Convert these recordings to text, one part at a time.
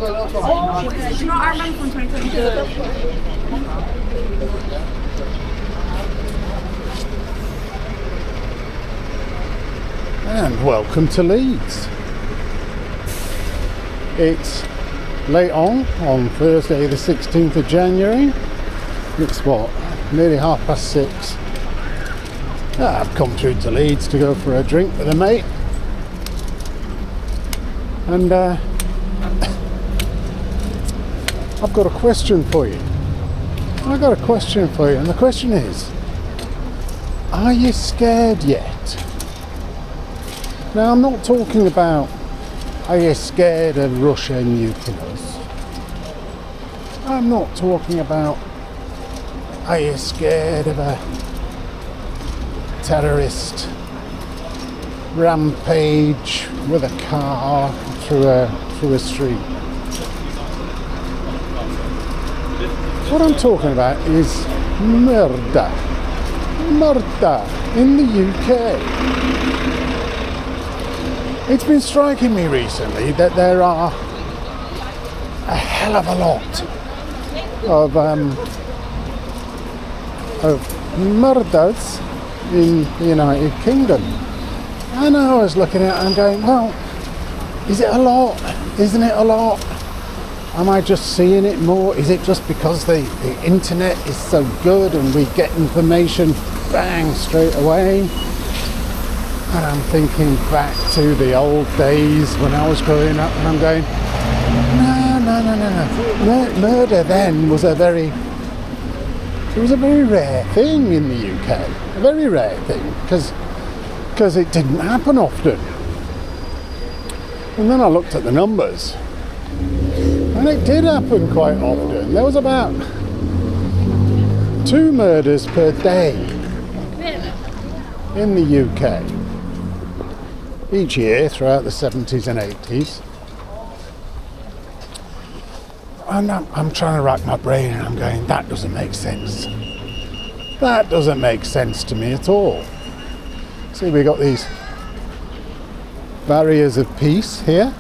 And welcome to Leeds. It's late on Thursday the 16th of January. It's what, nearly 6:30. I've come through to Leeds to go for a drink with a mate. And I've got a question for you. And the question is, are you scared yet? Now, I'm not talking about, are you scared of Russia nuking us? I'm not talking about, are you scared of a terrorist rampage with a car through a street? What I'm talking about is murder in the UK. It's been striking me recently that there are a hell of a lot of murders in the United Kingdom. And I was looking at it and going, well, is it a lot? Isn't it a lot? Am I just seeing it more? Is it just because the internet is so good and we get information bang straight away? And I'm thinking back to the old days when I was growing up, and I'm going, no. Murder then was a very rare thing in the UK. A very rare thing, because it didn't happen often. And then I looked at the numbers, and it did happen quite often. There was about 2 murders per day in the UK. Each year throughout the 70s and 80s. And I'm trying to rack my brain and I'm going, that doesn't make sense. That doesn't make sense to me at all. See, we got these barriers of peace here.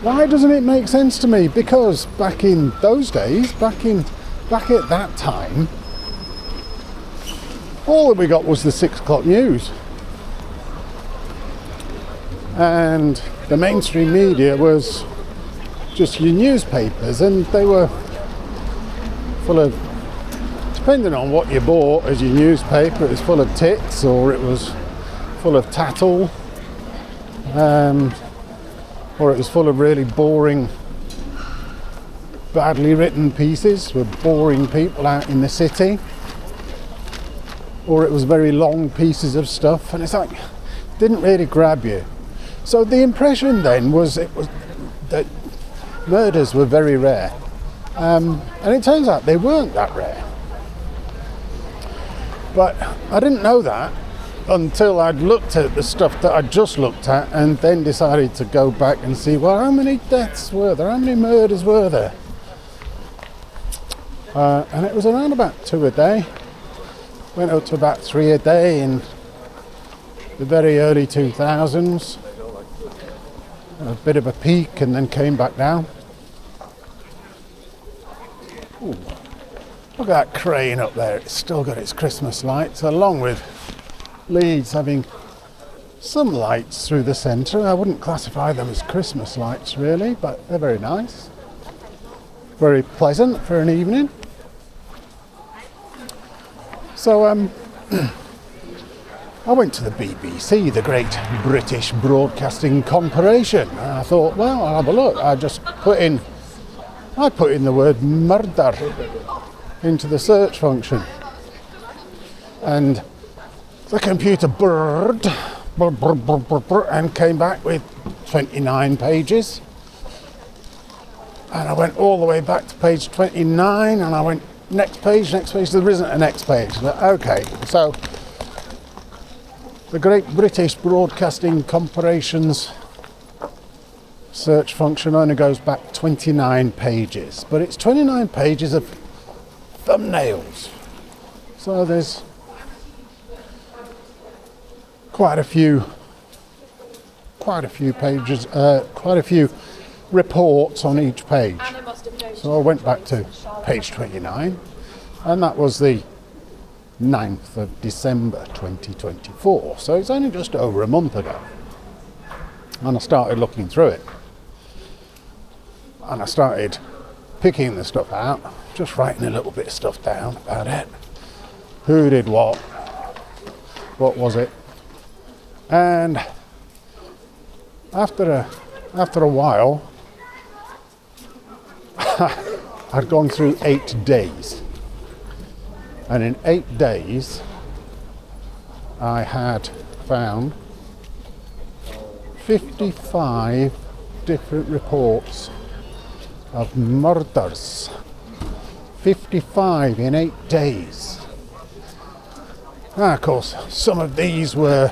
Why doesn't it make sense to me? Because back in those days, back at that time, all that we got was the 6 o'clock news. And the mainstream media was just your newspapers, and they were full of, depending on what you bought as your newspaper, it was full of tits or it was full of tattle, or it was full of really boring, badly written pieces with boring people out in the city. Or it was very long pieces of stuff, and it's like, didn't really grab you. So the impression then was that murders were very rare, and it turns out they weren't that rare. But I didn't know that until I'd looked at the stuff that I'd just looked at, and then decided to go back and see, well, how many deaths were there? How many murders were there? And it was around about 2 a day. Went up to about 3 a day in the very early 2000s. A bit of a peak and then came back down. Ooh. Look at that crane up there. It's still got its Christmas lights, along with Leeds having some lights through the centre. I wouldn't classify them as Christmas lights really, but they're very nice. Very pleasant for an evening. So I went to the BBC, the Great British Broadcasting Corporation, and I thought, well, I'll have a look. I put in the word murder into the search function, and the computer brrred and came back with 29 pages. And I went all the way back to page 29, and I went next page, there isn't a next page. Okay, so the Great British Broadcasting Corporation's search function only goes back 29 pages, but it's 29 pages of thumbnails. So there's quite a few quite a few pages, quite a few reports on each page. So I went back to page 29, and that was the 9th of December 2024. So it's only just over a month ago. And I started looking through it. And I started picking the stuff out, just writing a little bit of stuff down about it. Who did what was it? And after a while, I'd gone through 8 days. And in 8 days, I had found 55 different reports of murders. 55 in 8 days. And of course, some of these were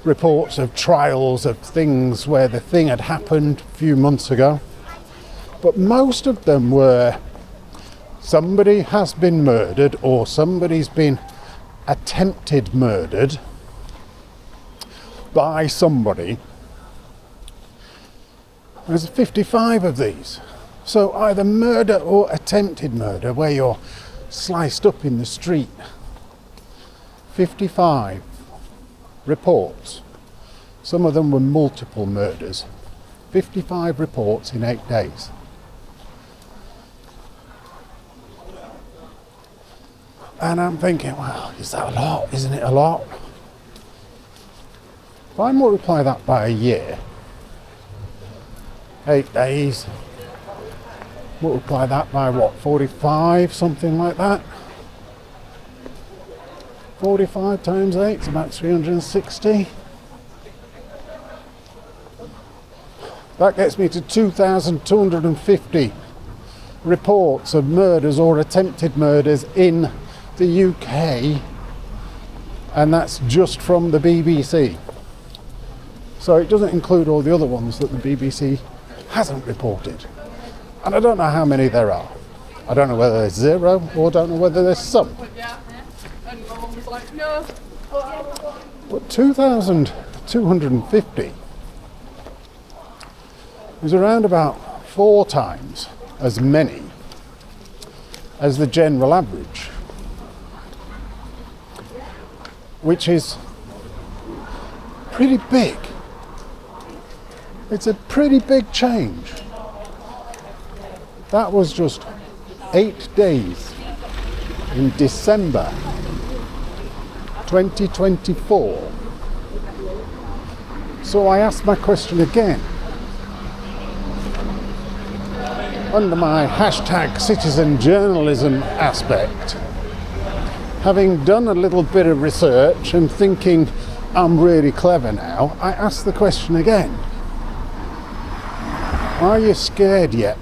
reports of trials of things where the thing had happened a few months ago. But most of them were somebody has been murdered or somebody's been attempted murdered by somebody. There's 55 of these. So either murder or attempted murder, where you're sliced up in the street. 55 reports. Some of them were multiple murders. 55 reports in 8 days. And I'm thinking, well, is that a lot? Isn't it a lot? If I multiply that by a year, 8 days, multiply that by what, 45, something like that? 45 times 8 is about 360. That gets me to 2,250 reports of murders or attempted murders in the UK, and that's just from the BBC. So it doesn't include all the other ones that the BBC hasn't reported. And I don't know how many there are. I don't know whether there's 0 or I don't know whether there's some. But 2,250 is around about 4 times as many as the general average, which is pretty big. It's a pretty big change. That was just 8 days in December 2024. So I asked my question again. Under my hashtag citizen journalism aspect, having done a little bit of research and thinking I'm really clever now, I asked the question again. Are you scared yet